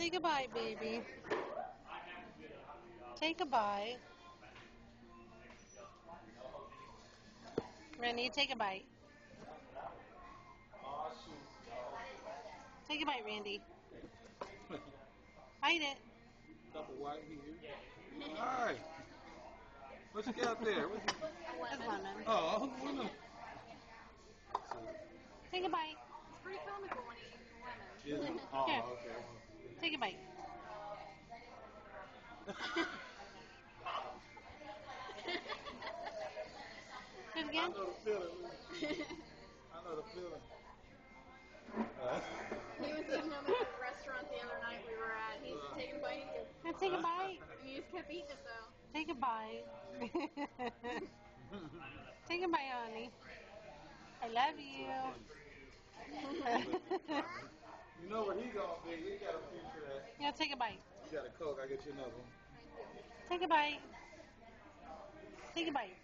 Take a bite, baby. Take a bite. Randy, take a bite. Take a bite, Randy. Bite it. Couple white here. Alright. What you got there? What's That's lemon. Oh, lemon. Take a bite. It's pretty comical when you eat lemon. Is it? Oh, Here. okay. Take a bite. Do it I again. know the feeling. I know the feeling. He was eating them at the restaurant the other night we were at. He's taking a bite. Now take a bite. And you just kept eating it though. Take a bite. Take a bite, honey. I love you. You know where he gonna be. He got a future that. Yeah, take a bite. You got a Coke, I'll get you another one. Take a bite. Take a bite.